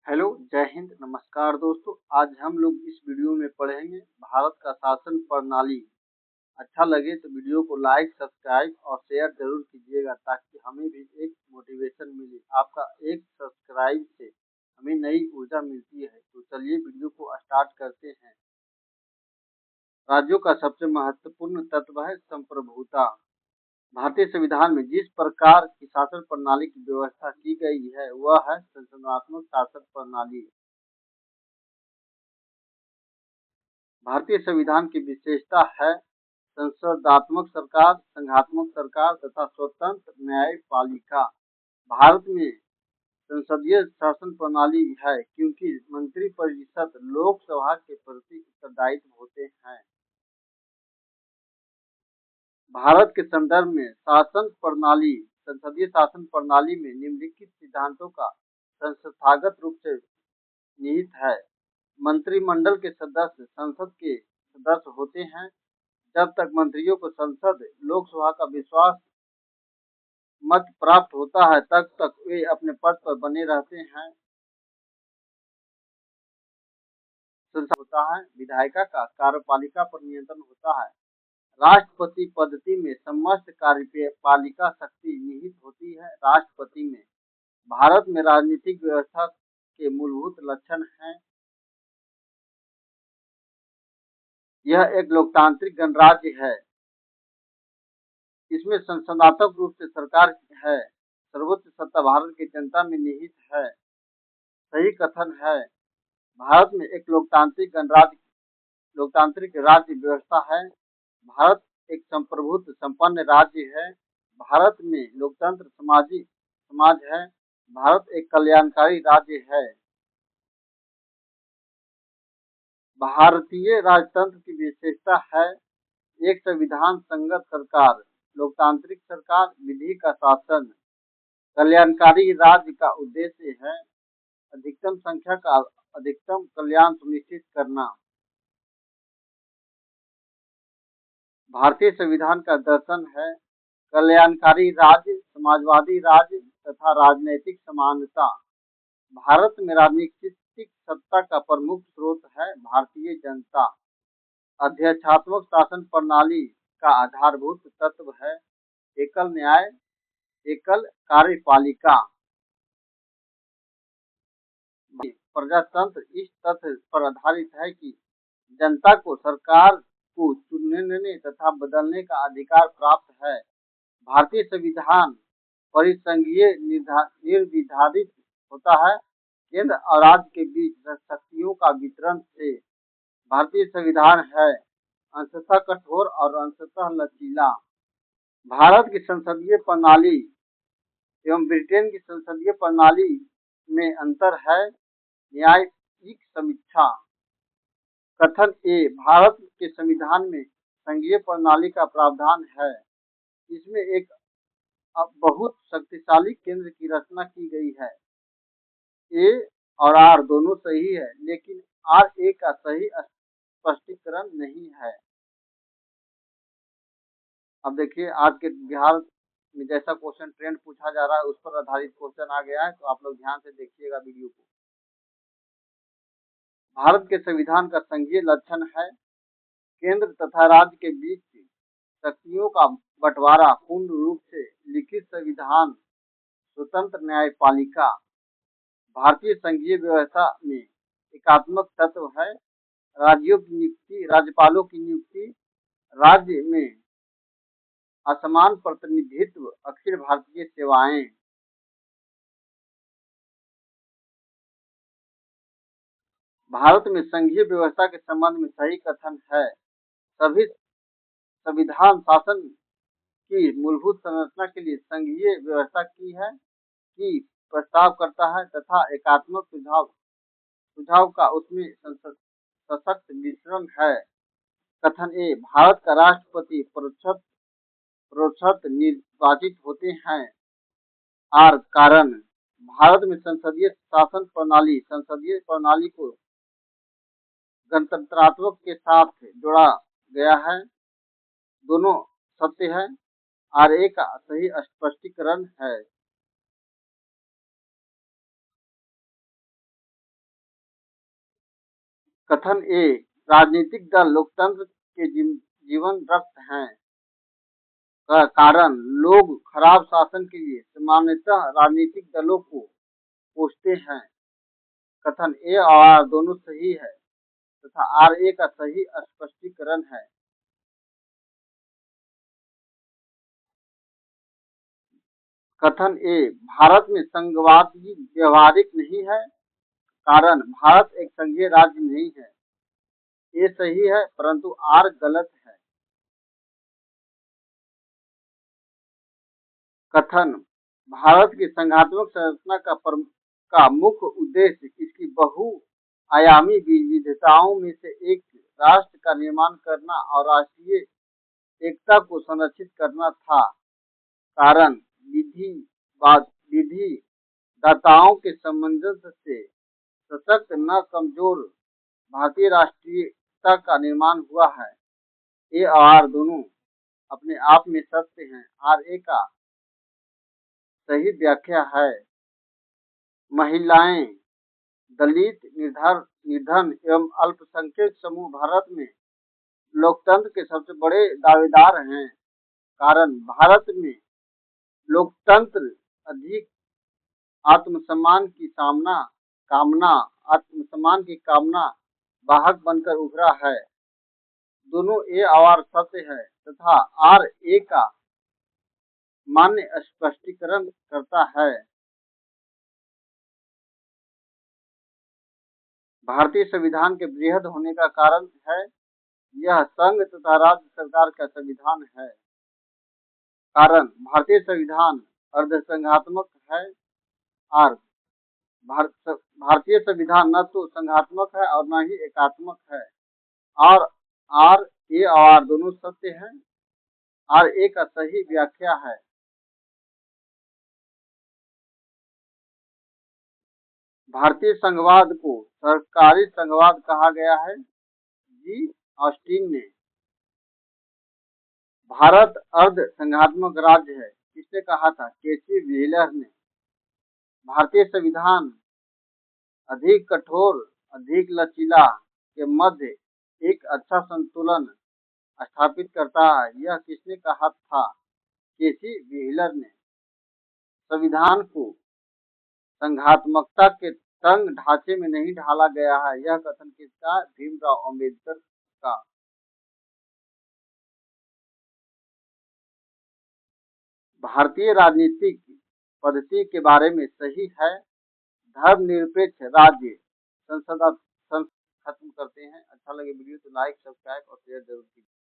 Hello, जय हिंद, नमस्कार दोस्तों। आज हम लोग इस वीडियो में पढ़ेंगे भारत का शासन प्रणाली। अच्छा लगे तो वीडियो को लाइक, सब्सक्राइब और शेयर जरूर कीजिएगा ताकि हमें भी एक मोटिवेशन मिले। आपका एक सब्सक्राइब से हमें नई ऊर्जा मिलती है। तो चलिए वीडियो को स्टार्ट करते हैं। राज्यों का सबसे महत्वपूर्ण तत्व है संप्रभुता। भारतीय संविधान में जिस प्रकार की शासन प्रणाली की व्यवस्था की गई है वह है संसदीय शासन प्रणाली। भारतीय संविधान की विशेषता है संसदात्मक सरकार, संघात्मक सरकार तथा स्वतंत्र न्यायपालिका। भारत में संसदीय शासन प्रणाली है क्योंकि मंत्रिपरिषद लोकसभा के प्रति उत्तरदायित्व होते हैं। भारत के संदर्भ में शासन प्रणाली संसदीय शासन प्रणाली में निम्नलिखित सिद्धांतों का संस्थागत रूप से निहित है। मंत्रिमंडल के सदस्य संसद के सदस्य होते हैं। जब तक मंत्रियों को संसद लोकसभा का विश्वास मत प्राप्त होता है तब तक वे अपने पद पर बने रहते हैं। संसद होता है, विधायिका का कार्यपालिका पर नियंत्रण होता है। राष्ट्रपति पद्धति में समस्त कार्यपालिका शक्ति निहित होती है। राष्ट्रपति में भारत में राजनीतिक व्यवस्था के मूलभूत लक्षण हैं। यह एक लोकतांत्रिक गणराज्य है। इसमें संसदात्मक रूप से सरकार है। सर्वोच्च सत्ता भारत की जनता में निहित है। सही कथन है। भारत में एक लोकतांत्रिक राज्य व्यवस्था है। भारत एक संप्रभुत्व संपन्न राज्य है। भारत में लोकतंत्र समाज है। भारत एक कल्याणकारी राज्य है। भारतीय राजतंत्र की विशेषता है एक संविधान संगत सरकार, लोकतांत्रिक सरकार, विधि का शासन। कल्याणकारी राज्य का उद्देश्य है अधिकतम संख्या का अधिकतम कल्याण सुनिश्चित करना। भारतीय संविधान का दर्शन है कल्याणकारी राज्य, समाजवादी राज्य तथा राजनैतिक समानता। भारत में राजनीतिक सत्ता का प्रमुख स्रोत है भारतीय जनता। अध्यक्षात्मक शासन प्रणाली का आधारभूत तत्व है एकल न्याय, एकल कार्यपालिका। प्रजातंत्र इस तथ्य पर आधारित है कि जनता को सरकार को चुनने तथा बदलने का अधिकार प्राप्त है। भारतीय संविधान परिसंघीय निर्धारित होता है। केंद्र और राज्य के बीच शक्तियों का वितरण से भारतीय संविधान है अंशतः कठोर और अंशतः लचीला। भारत की संसदीय प्रणाली एवं ब्रिटेन की संसदीय प्रणाली में अंतर है। न्यायिक समीक्षा। कथन ए, भारत के संविधान में संघीय प्रणाली का प्रावधान है। इसमें एक बहुत शक्तिशाली केंद्र की रचना की गई है। ए और आर दोनों सही है लेकिन आर ए का सही स्पष्टीकरण नहीं है। अब देखिए आज के बिहार में जैसा क्वेश्चन ट्रेंड पूछा जा रहा है उस पर आधारित क्वेश्चन आ गया है, तो आप लोग ध्यान से देखिएगा वीडियो को। भारत के संविधान का संघीय लक्षण है केंद्र तथा राज्य के बीच शक्तियों का बंटवारा, पूर्ण रूप से लिखित संविधान, स्वतंत्र न्यायपालिका। भारतीय संघीय व्यवस्था में एकात्मक तत्व है राज्यों की नियुक्ति, राज्यपालों की नियुक्ति, राज्य में असमान प्रतिनिधित्व, अखिल भारतीय सेवाएं। भारत में संघीय व्यवस्था के संबंध में सही कथन है सभी संविधान शासन की मूलभूत संरचना के लिए संघीय व्यवस्था की प्रस्ताव करता है तथा एकात्मक सुझाव का उसमें सशक्त मिश्रण है। कथन ए, भारत का राष्ट्रपति परोक्षतः निर्वाचित होते हैं। आर, कारण भारत में संसदीय संसदीय प्रणाली को गणतंत्रात्मक के साथ जोड़ा गया है। दोनों सत्य है। आर ए का सही स्पष्टीकरण है। कथन ए, राजनीतिक दल लोकतंत्र के जीवन रक्त हैं का कारण लोग खराब शासन के लिए सामान्यतः राजनीतिक दलों को कोसते हैं। कथन ए और आर दोनों सही है तथा आर ए का सही स्पष्टीकरण है। कथन ए, भारत में संघवादी व्यवहारिक नहीं है कारण भारत एक संघीय राज्य नहीं है। ए सही है परंतु आर गलत है। कथन, भारत की संघात्मक संरचना का मुख्य उद्देश्य इसकी बहुआयामी विविधताओं में से एक राष्ट्र का निर्माण करना और राष्ट्रीय एकता को संरक्षित करना था कारण विधिदाताओं के सामंजस्य से सशक्त न कमजोर भारतीय राष्ट्रीयता का निर्माण हुआ है। ए और आर दोनों अपने आप में सत्य हैं। आर ए का सही व्याख्या है। महिलाएं, दलित, निर्धन एवं अल्पसंख्यक समूह भारत में लोकतंत्र के सबसे बड़े दावेदार हैं कारण भारत में लोकतंत्र अधिक आत्मसम्मान की कामना वाहक बनकर उभरा है। दोनों ए और आर सत्य है तथा आर ए का मान्य स्पष्टीकरण करता है। भारतीय संविधान के बृहद होने का कारण है यह संघ तथा राज्य सरकार का संविधान है कारण भारतीय संविधान अर्धसंघात्मक है और भारतीय संविधान न तो संघात्मक है और न ही एकात्मक है। और आर ए और आर दोनों सत्य हैं। आर ए का सही व्याख्या है। भारतीय संघवाद को सरकारी संघवाद कहा गया है। जी ऑस्टिन ने। भारत अर्ध संघात्मक राज्य है किसने कहा था? केसी व्हीलर ने। भारतीय संविधान अधिक कठोर अधिक लचीला के मध्य एक अच्छा संतुलन स्थापित करता है यह किसने कहा था? केसी व्हीलर ने। संविधान को संघात्मकता के तंग ढांचे में नहीं ढाला गया है यह कथन किसका? भीमराव अंबेडकर का। भारतीय राजनीतिक पद्धति के बारे में सही है। धर्मनिरपेक्ष राज्य संसद खत्म करते हैं। अच्छा लगे वीडियो तो लाइक सब्सक्राइब और शेयर जरूर कीजिए।